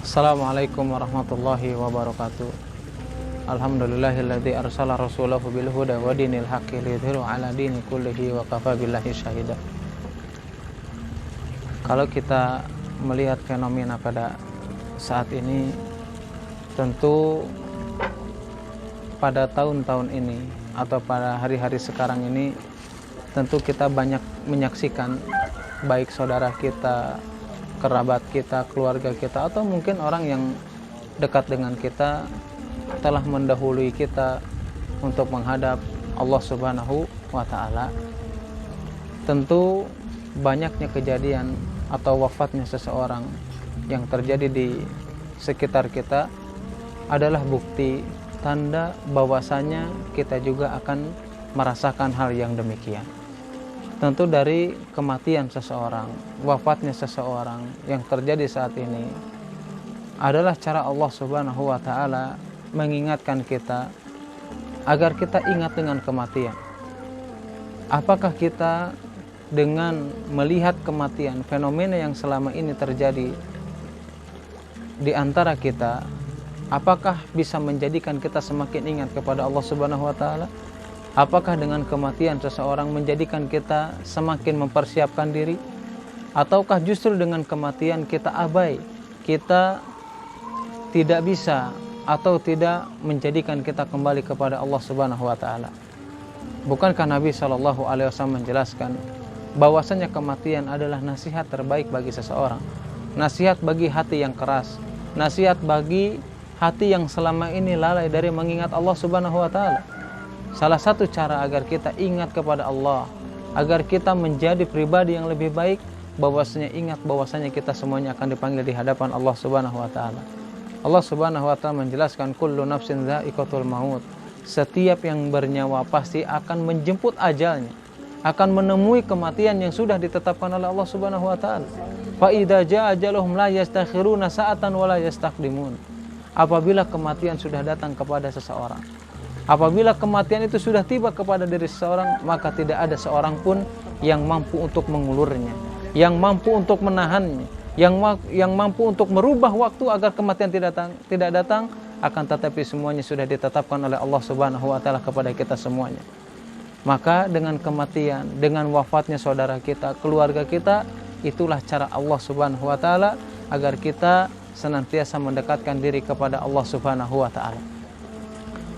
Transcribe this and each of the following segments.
Assalamualaikum warahmatullahi wabarakatuh. Alhamdulillahilladzi arsala rasulahu bil huda wa dinil haqqi liyudhhirahu 'ala dini kullihi wa kafa billahi syahida. Kalau kita melihat fenomena pada saat ini, tentu pada tahun-tahun ini atau pada hari-hari sekarang ini, tentu kita banyak menyaksikan baik saudara kita, kerabat kita, keluarga kita, atau mungkin orang yang dekat dengan kita telah mendahului kita untuk menghadap Allah Subhanahu wa Ta'ala. Tentu banyaknya kejadian atau wafatnya seseorang yang terjadi di sekitar kita adalah bukti tanda bahwasanya kita juga akan merasakan hal yang demikian. Tentu dari kematian seseorang, wafatnya seseorang yang terjadi saat ini adalah cara Allah Subhanahu wa Ta'ala mengingatkan kita agar kita ingat dengan kematian. Apakah kita dengan melihat kematian, fenomena yang selama ini terjadi di antara kita, apakah bisa menjadikan kita semakin ingat kepada Allah Subhanahu wa Ta'ala? Apakah dengan kematian seseorang menjadikan kita semakin mempersiapkan diri? Ataukah justru dengan kematian kita abai, kita tidak bisa atau tidak menjadikan kita kembali kepada Allah Subhanahu wa Ta'ala? Bukankah Nabi SAW menjelaskan bahwasanya kematian adalah nasihat terbaik bagi seseorang, nasihat bagi hati yang keras, nasihat bagi hati yang selama ini lalai dari mengingat Allah Subhanahu wa Ta'ala. Salah satu cara agar kita ingat kepada Allah, agar kita menjadi pribadi yang lebih baik, bahwasanya ingat bahwasanya kita semuanya akan dipanggil di hadapan Allah Subhanahu wa Ta'ala. Allah Subhanahu wa Ta'ala menjelaskan kullu nafsin dha'iqatul maut. Setiap yang bernyawa pasti akan menjemput ajalnya, akan menemui kematian yang sudah ditetapkan oleh Allah Subhanahu wa Ta'ala. Fa idza jaa ajaluhum la yastakhiruna sa'atan wa la yastaqdimun. Apabila kematian sudah datang kepada seseorang, apabila kematian itu sudah tiba kepada diri seseorang, maka tidak ada seorang pun yang mampu untuk mengulurnya, yang mampu untuk menahannya, yang mampu untuk merubah waktu agar kematian tidak datang, akan tetapi semuanya sudah ditetapkan oleh Allah Subhanahu wa Ta'ala kepada kita semuanya. Maka dengan kematian, dengan wafatnya saudara kita, keluarga kita, itulah cara Allah Subhanahu wa Ta'ala agar kita senantiasa mendekatkan diri kepada Allah Subhanahu wa Ta'ala.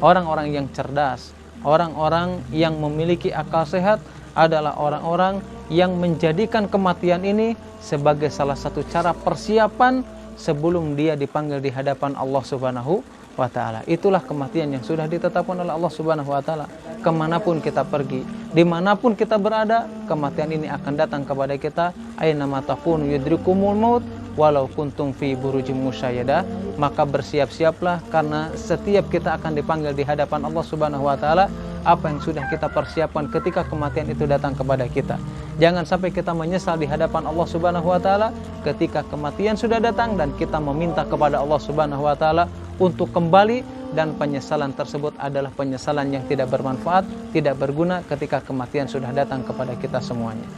Orang-orang yang cerdas, orang-orang yang memiliki akal sehat adalah orang-orang yang menjadikan kematian ini sebagai salah satu cara persiapan sebelum dia dipanggil di hadapan Allah Subhanahu wa Ta'ala. Itulah kematian yang sudah ditetapkan oleh Allah Subhanahu wa Ta'ala. Kemanapun kita pergi, dimanapun kita berada, kematian ini akan datang kepada kita. Aina ma takunu yudrikumul maut walau kuntum fi burujim musyayadah. Maka bersiap-siaplah, karena setiap kita akan dipanggil di hadapan Allah Subhanahu wa Ta'ala. Apa yang sudah kita persiapkan ketika kematian itu datang kepada kita. Jangan sampai kita menyesal di hadapan Allah Subhanahu wa Ta'ala ketika kematian sudah datang dan kita meminta kepada Allah Subhanahu wa Ta'ala untuk kembali, dan penyesalan tersebut adalah penyesalan yang tidak bermanfaat, tidak berguna ketika kematian sudah datang kepada kita semuanya.